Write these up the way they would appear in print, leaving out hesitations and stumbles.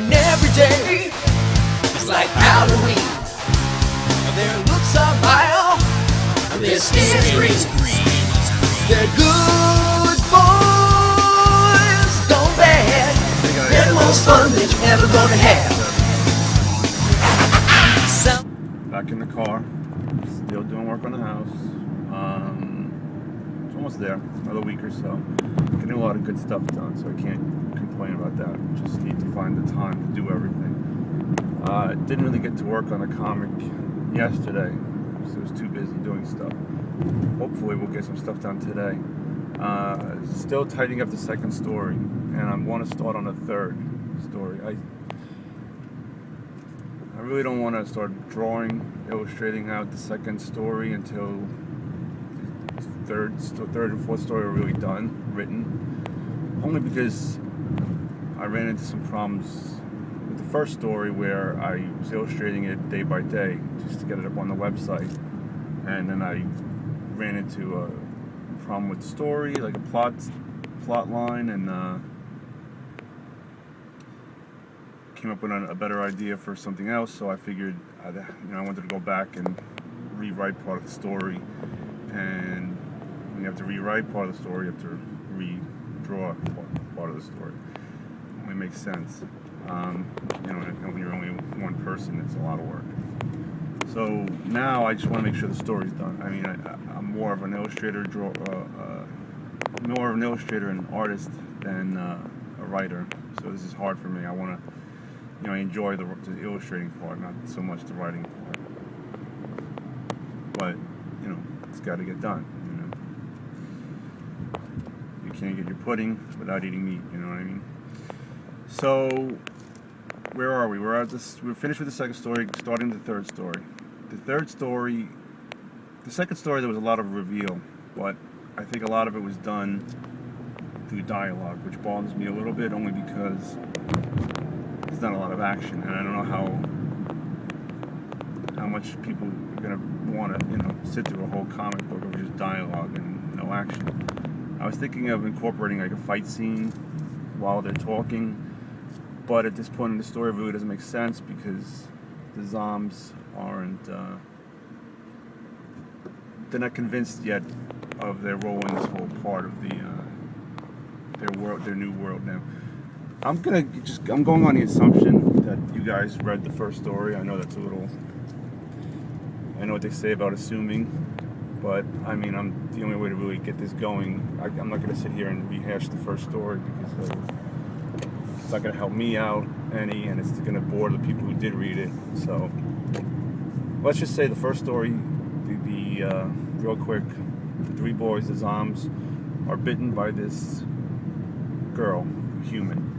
and every day is like Halloween. Their looks are vile, their skin is green. They're good boys gone bad. They're the most fun that you're ever gonna have. Back in the car, still doing work on the house. It's almost there, another week or so. Getting a lot of good stuff done, so I can't complain about that. Just need to find the time to do everything. Didn't really get to work on a comic yesterday, so I was too busy doing stuff. Hopefully we'll get some stuff done today. Still tidying up the second story, and I want to start on the third story. I really don't want to start illustrating out the second story until the third and fourth story are really written. Only because I ran into some problems with the first story where I was illustrating it day by day just to get it up on the website, and then I ran into a problem with the story, like a plot line, and came up with a better idea for something else. So I figured, I wanted to go back and rewrite part of the story. And when you have to rewrite part of the story, you have to redraw part of the story. It only makes sense. When you're only one person, it's a lot of work. So now I just want to make sure the story's done. I mean, I'm more of an illustrator, and artist than a writer. So this is hard for me. I want to. I enjoy the illustrating part, not so much the writing part. But, it's got to get done, You can't get your pudding without eating meat, you know what I mean? So, where are we? We're finished with the second story, starting the third story. The second story, there was a lot of reveal, but I think a lot of it was done through dialogue, which bothers me a little bit, only because there's not a lot of action, and I don't know how much people are gonna want to, sit through a whole comic book of just dialogue and no action. I was thinking of incorporating like a fight scene while they're talking, but at this point in the story, it really doesn't make sense because the zombies aren't. They're not convinced yet of their role in this whole part of their new world now. I'm going on the assumption that you guys read the first story. I know that's I know what they say about assuming, but I mean, the only way to really get this going, I'm not going to sit here and rehash the first story because it's not going to help me out any, and it's going to bore the people who did read it. So let's just say the first story, real quick, the three boys, the zombies, are bitten by this girl, human,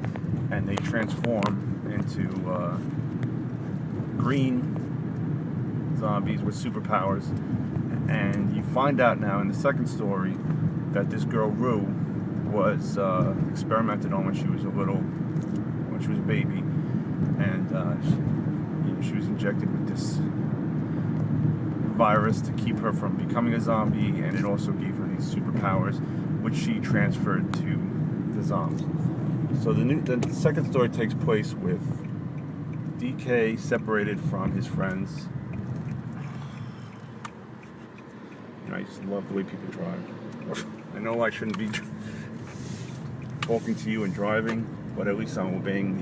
and they transform into green zombies with superpowers. And you find out now in the second story that this girl Rue was experimented on when she was a baby, and she was injected with this virus to keep her from becoming a zombie, and it also gave her these superpowers, which she transferred to the zombies. So the second story takes place with DK separated from his friends. I just love the way people drive. I know I shouldn't be talking to you and driving, but at least I'm obeying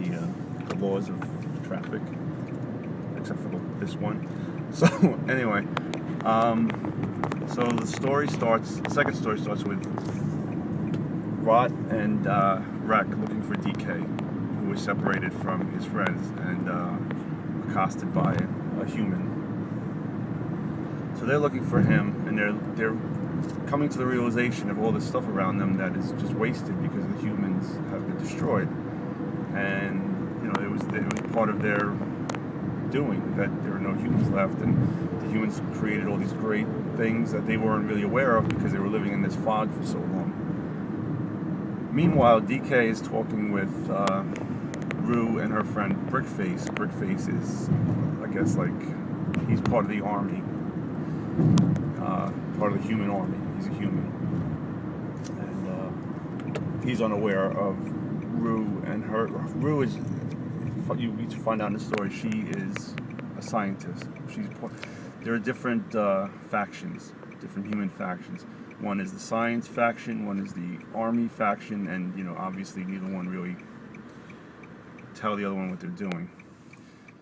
the laws of traffic, except for this one. So anyway, so the second story starts with Rot and Wreck looking for DK, who was separated from his friends and accosted by a human. So they're looking for him, and they're coming to the realization of all this stuff around them that is just wasted because the humans have been destroyed. And it was part of their doing that there were no humans left, and the humans created all these great things that they weren't really aware of because they were living in this fog for so long. Meanwhile, DK is talking with Rue and her friend Brickface. Brickface is, I guess, he's part of the army. Part of the human army. He's a human, and he's unaware of Rue and her. Rue is you find out in the story, she is a scientist. There are different factions, different human factions. One is the science faction, one is the army faction, and obviously neither one really tell the other one what they're doing.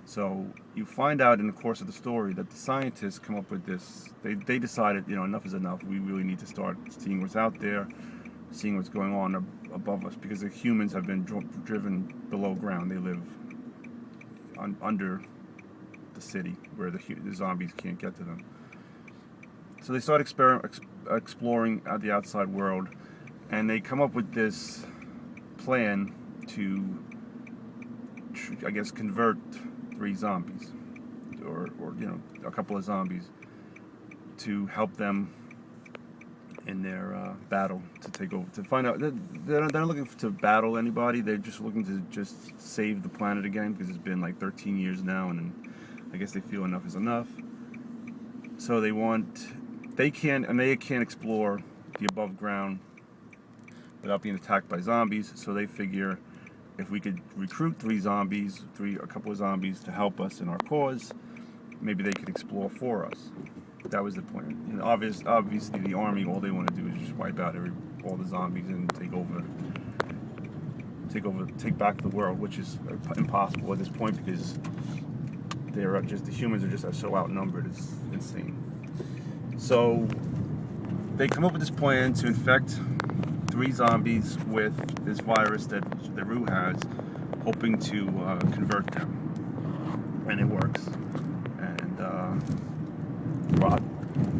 So you find out in the course of the story that the scientists come up with this. They decided, enough is enough. We really need to start seeing what's out there, seeing what's going on above us, because the humans have been driven below ground. They live under the city where the zombies can't get to them. So they start exploring the outside world, and they come up with this plan to, I guess, convert 3 zombies, or a couple of zombies, to help them in their battle to take over. To find out they're not looking to battle anybody. They're just looking to just save the planet again, because it's been like 13 years now, and I guess they feel enough is enough. So they can't explore the above ground without being attacked by zombies. So they figure, if we could recruit a couple of zombies to help us in our cause, maybe they could explore for us. That was the plan. And obviously, the army, all they want to do is just wipe out all the zombies and take back the world, which is impossible at this point, because the humans are just so outnumbered. It's insane. So they come up with this plan to infect 3 zombies with this virus that Rue has, hoping to convert them, and it works. And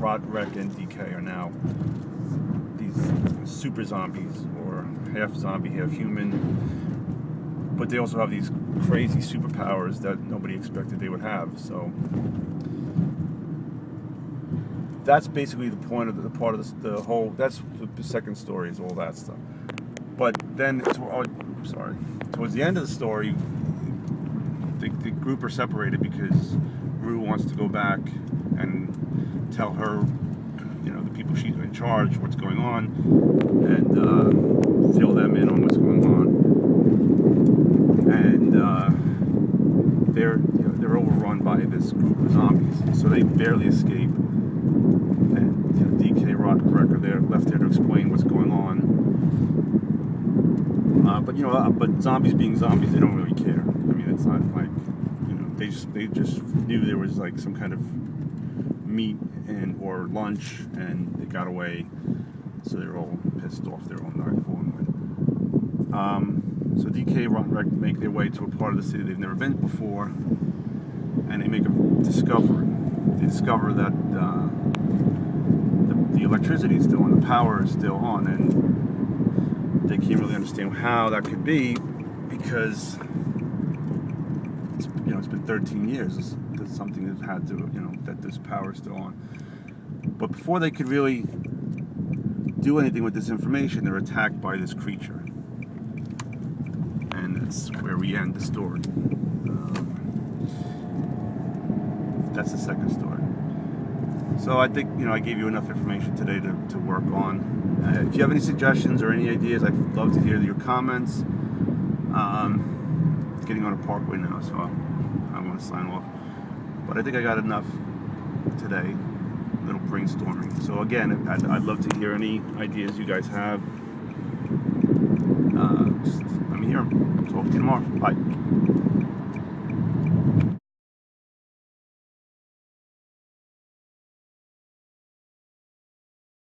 Roderick and DK are now these super zombies, or half zombie, half human. But they also have these crazy superpowers that nobody expected they would have. So that's basically the point of the part of the whole. That's the second story, is all that stuff. But then, towards the end of the story, the group are separated because Rue wants to go back and tell her, the people she's in charge, what's going on, and fill them in on what's going on. And they're overrun by this group of zombies, so they barely escape. And DK, Roderick are there, left there to explain what's going on. But zombies being zombies, they don't really care. I mean, it's not like, they just knew there was like some kind of meat or lunch, and they got away. So they're all pissed off. They're all not pulling with. So DK and Roderick make their way to a part of the city they've never been before, and they make a discovery. They discover that the electricity is still on, the power is still on, and they can't really understand how that could be, because it's been 13 years. That's something that's had to, that this power is still on. But before they could really do anything with this information, they're attacked by this creature, and that's where we end the story. That's the second story. So I think, I gave you enough information today to work on. If you have any suggestions or any ideas, I'd love to hear your comments. It's getting on a parkway now, so I want to sign off. But I think I got enough today, a little brainstorming. So again, I'd love to hear any ideas you guys have. Just let me hear them. Talk to you tomorrow. Bye.